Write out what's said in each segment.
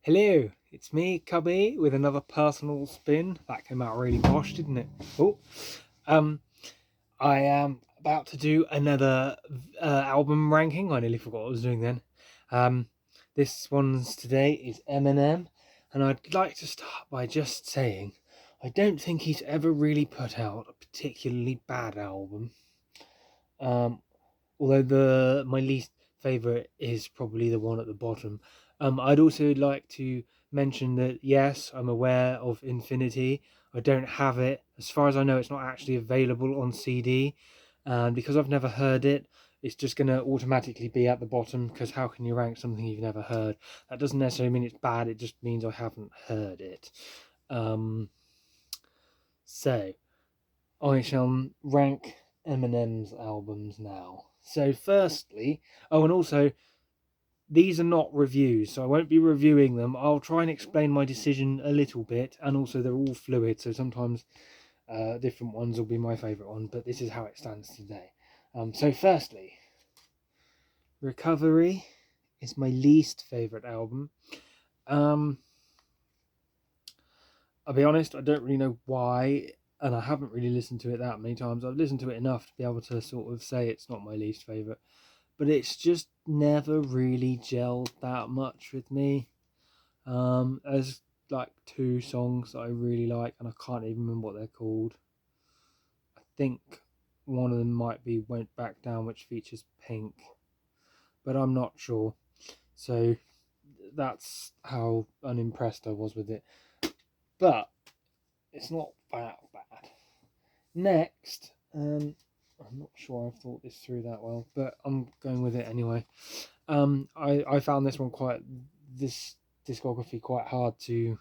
Hello, it's me, Cubby, with another personal spin. That came out really posh, didn't it? Oh, um, I am about to do another album ranking. I nearly forgot what I was doing then. Um, this one's today is Eminem, and I'd like to start by just saying I don't think he's ever really put out a particularly bad album. Um, Although my least favorite is probably the one at the bottom. I'd also like to mention that yes, I'm aware of Infinity. I don't have it. As far as I know, it's not actually available on CD, and because I've never heard it, it's just going to automatically be at the bottom. Because how can you rank something you've never heard? That doesn't necessarily mean it's bad. It just means I haven't heard it. Um, so I shall rank Eminem's albums now. So, firstly, oh, and also, these are not reviews, so I won't be reviewing them. I'll try and explain my decision a little bit, and also they're all fluid, so sometimes different ones will be my favourite one, but this is how it stands today. So, firstly, Recovery is my least favourite album. I'll be honest, I don't really know why, and I haven't really listened to it that many times. I've listened to it enough to be able to sort of say it's not my least favourite, but it's just never really gelled that much with me. There's like two songs that I really like, and I can't even remember what they're called. I think one of them might be Went Back Down, which features Pink, but I'm not sure. So that's how unimpressed I was with it. But it's not that bad. Next, I'm not sure I've thought this through that well, but I'm going with it anyway. I found this discography quite hard to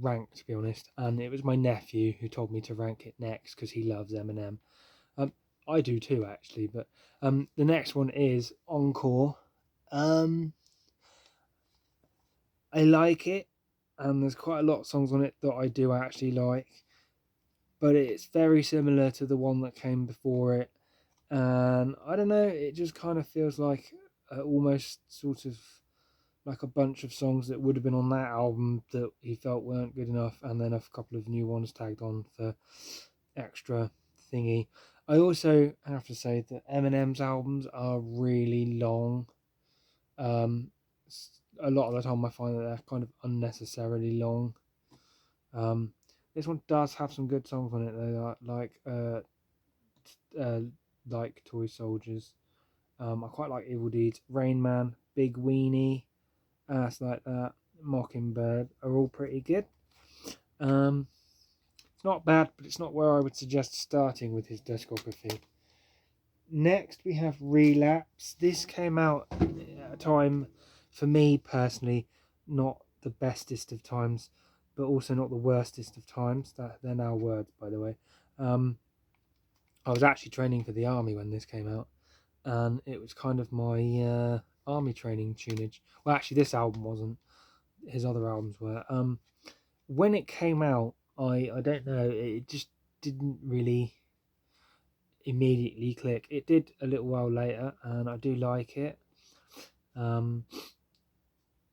rank, to be honest, and it was my nephew who told me to rank it next because he loves Eminem. I do too, actually, but the next one is Encore. I like it, and there's quite a lot of songs on it that I do actually like, but it's very similar to the one that came before it, and I don't know, it just kind of feels like almost sort of like a bunch of songs that would have been on that album that he felt weren't good enough, and then a couple of new ones tagged on for extra thingy. I also have to say that Eminem's albums are really long. Um, a lot of the time I find that they're kind of unnecessarily long. This one does have some good songs on it though, uh, like Toy Soldiers. I quite like Evil Deeds, Rain Man, Big Weenie, Ass Like That, Mockingbird are all pretty good. It's not bad, but it's not where I would suggest starting with his discography. Next, we have Relapse. This came out at a time, for me personally, not the bestest of times, but also not the worstest of times. They're now words, by the way. I was actually training for the army when this came out, and it was kind of my army training tunage. Well, actually, this album wasn't. His other albums were. When it came out, I don't know. It just didn't really immediately click. It did a little while later, and I do like it.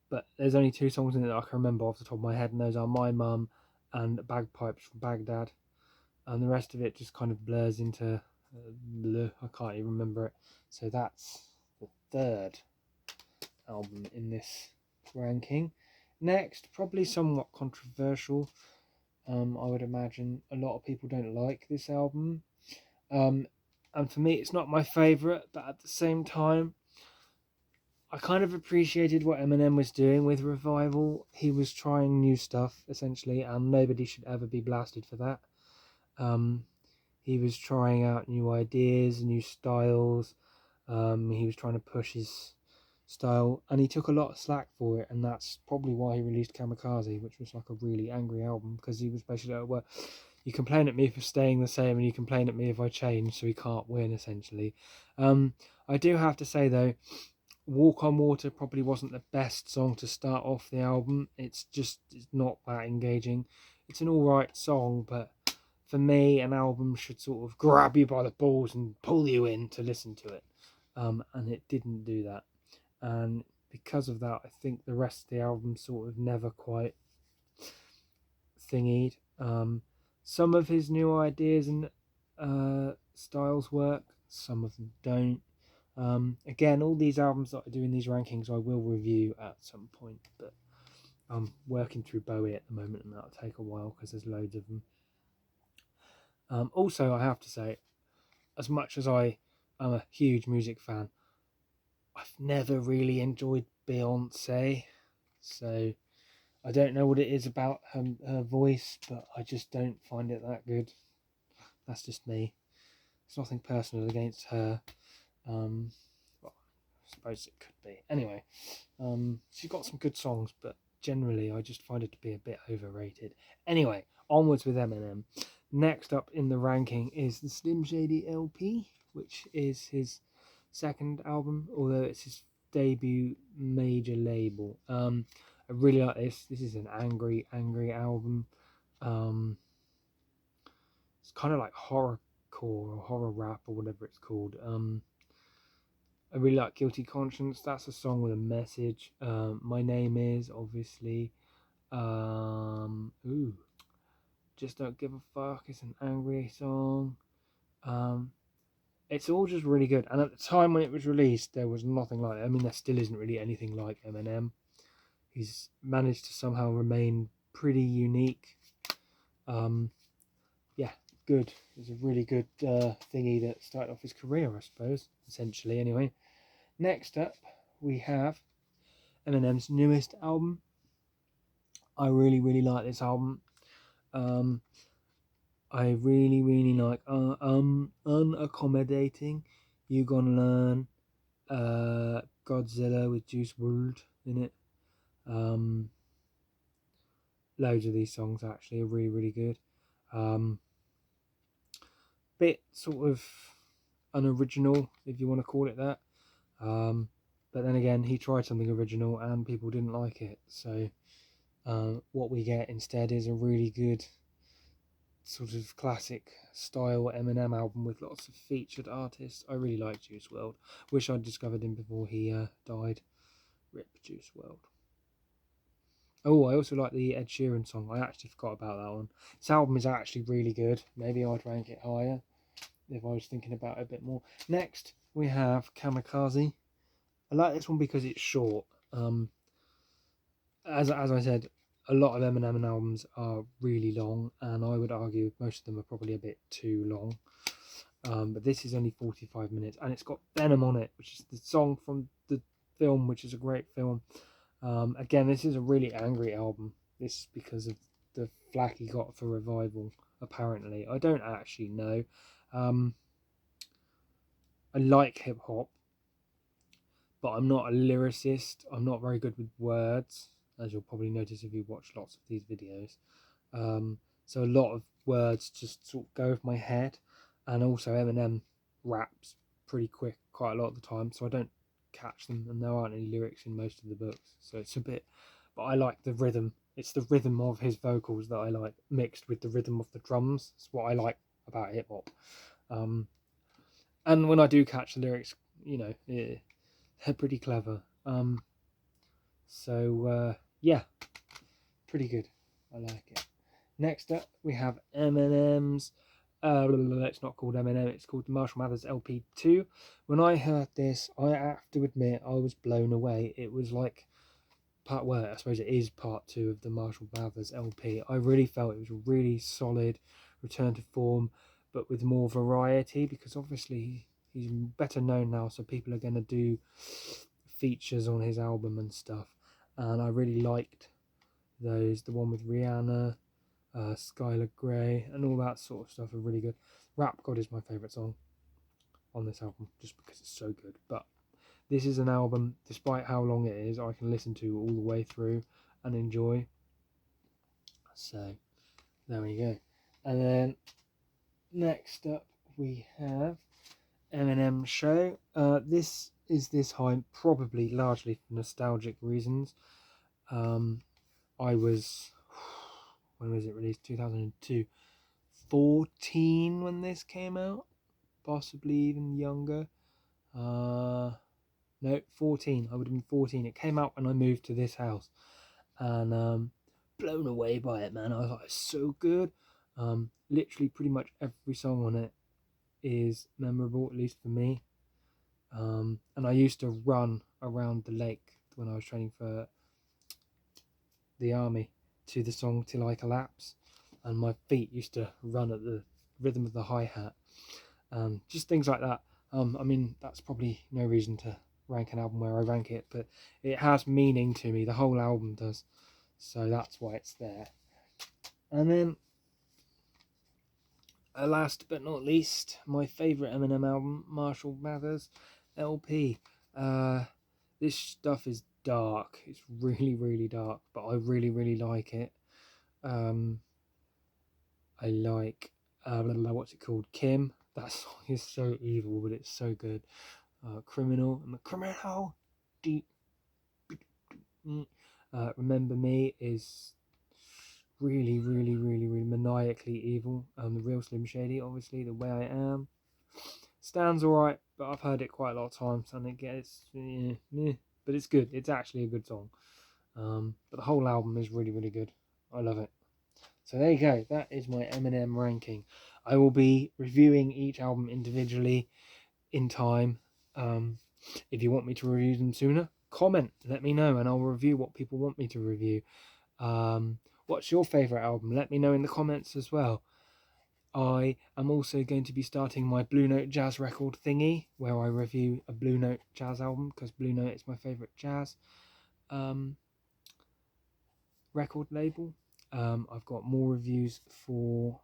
But there's only two songs in it that I can remember off the top of my head, and those are My Mum and Bagpipes from Baghdad. And the rest of it just kind of blurs into bleh, I can't even remember it. So that's the third album in this ranking. Next, probably somewhat controversial. I would imagine a lot of people don't like this album. And for me, it's not my favourite, but at the same time, I kind of appreciated what Eminem was doing with Revival. He was trying new stuff, essentially, and nobody should ever be blasted for that. He was trying out new ideas, new styles. He was trying to push his style, and he took a lot of slack for it, and that's probably why he released Kamikaze, which was like a really angry album, because he was basically like, well, you complain at me for staying the same, and you complain at me if I change, so he can't win, essentially. I do have to say, though, Walk on Water probably wasn't the best song to start off the album. It's not that engaging. It's an alright song, but for me, an album should sort of grab you by the balls and pull you in to listen to it. And it didn't do that. And because of that, I think the rest of the album sort of never quite thingied. Some of his new ideas and styles work, some of them don't. Again, all these albums that I do in these rankings I will review at some point, but I'm working through Bowie at the moment, and that'll take a while because there's loads of them. Also, I have to say, as much as I am a huge music fan, I've never really enjoyed Beyonce, so I don't know what it is about her voice, but I just don't find it that good. That's just me. It's nothing personal against her. Well, I suppose it could be. Anyway, she's got some good songs, but generally I just find it to be a bit overrated. Anyway, onwards with Eminem. Next up in the ranking is the Stim JDLP, which is his second album, although it's his debut major label. I really like this. This is an angry album. It's kind of like horrorcore or horror rap or whatever it's called. I really like Guilty Conscience. That's a song with a message. My Name Is, obviously. Just Don't Give a Fuck. It's an angry song. It's all just really good. And at the time when it was released, there was nothing like it. I mean, there still isn't really anything like Eminem. He's managed to somehow remain pretty unique. Yeah, good. It's a really good thingy that started off his career, I suppose, essentially, anyway. Next up, we have Eminem's newest album. I really, really like this album. I really like Unaccommodating. You Gonna Learn. Godzilla with Juice WRLD in it. Loads of these songs actually are really, really good. Bit sort of unoriginal, if you want to call it that. But then again, he tried something original and people didn't like it. So what we get instead is a really good sort of classic style Eminem album with lots of featured artists. I really like Juice WRLD. Wish I'd discovered him before he died. Rip Juice WRLD. Oh, I also like the Ed Sheeran song. I actually forgot about that one. This album is actually really good. Maybe I'd rank it higher if I was thinking about it a bit more. Next, we have Kamikaze. I like this one because it's short. As I said, a lot of Eminem albums are really long, and I would argue most of them are probably a bit too long. But this is only 45 minutes, and it's got Venom on it, which is the song from the film, which is a great film. Again, this is a really angry album. This is because of the flack he got for Revival, apparently. I don't actually know. I like hip hop, but I'm not a lyricist. I'm not very good with words, as you'll probably notice if you watch lots of these videos. So a lot of words just sort of go with my head, and also Eminem raps pretty quick quite a lot of the time, so I don't catch them, and there aren't any lyrics in most of the books, so it's a bit, but I like the rhythm. It's the rhythm of his vocals that I like, mixed with the rhythm of the drums. It's what I like about hip hop. And when I do catch the lyrics, you know, they're pretty clever. Yeah, pretty good. I like it. Next up, we have Eminem's. It's not called Eminem. It's called the Marshall Mathers LP2. When I heard this, I have to admit I was blown away. It was like I suppose it is part 2 of the Marshall Mathers LP. I really felt it was a really solid return to form, but with more variety, because obviously he's better known now, so people are going to do features on his album and stuff. And I really liked those. The one with Rihanna, Skylar Grey, and all that sort of stuff are really good. Rap God is my favourite song on this album, just because it's so good. But this is an album, despite how long it is, I can listen to all the way through and enjoy. So there we go. And then next up we have Eminem Show. This is this high probably largely for nostalgic reasons. I was, when was it released? 2002. 14 when this came out, possibly even younger. no, 14. I would have been 14. It came out when I moved to this house, and blown away by it, man. I was like, it's so good. Literally pretty much every song on it is memorable, at least for me. And I used to run around the lake when I was training for the army to the song Till I Collapse, and my feet used to run at the rhythm of the hi-hat. Just things like that. I mean, that's probably no reason to rank an album where I rank it, but it has meaning to me. The whole album does, so that's why it's there. And then, last but not least, my favourite Eminem album, Marshall Mathers LP. This stuff is dark. It's really, really dark, but I really, really like it. I like what's it called? Kim. That song is so evil, but it's so good. Criminal. I'm a criminal. Remember Me is really, really, really, really maniacally evil. The Real Slim Shady, obviously. The Way I Am stands alright, but I've heard it quite a lot of times, and it gets but it's good. It's actually a good song. But the whole album is really, really good. I love it. So there you go. That is my Eminem ranking. I will be reviewing each album individually in time. If you want me to review them sooner, comment, let me know, and I'll review what people want me to review. What's your favourite album? Let me know in the comments as well. I am also going to be starting my Blue Note jazz record thingy, where I review a Blue Note jazz album, because Blue Note is my favourite jazz record label. I've got more reviews for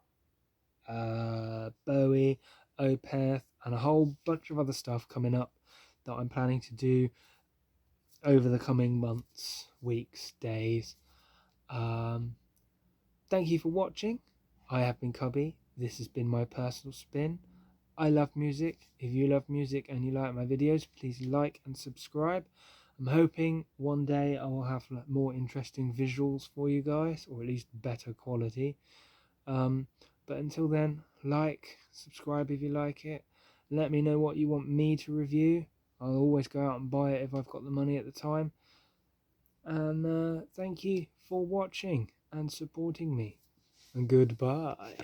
Bowie, Opeth, and a whole bunch of other stuff coming up that I'm planning to do over the coming months, weeks, days. Thank you for watching. I have been Cubby. This has been my personal spin. I love music. If you love music and you like my videos, please like and subscribe. I'm hoping one day I will have more interesting visuals for you guys, or at least better quality. But until then, like, subscribe if you like it. Let me know what you want me to review. I'll always go out and buy it if I've got the money at the time. And thank you for watching and supporting me. And goodbye.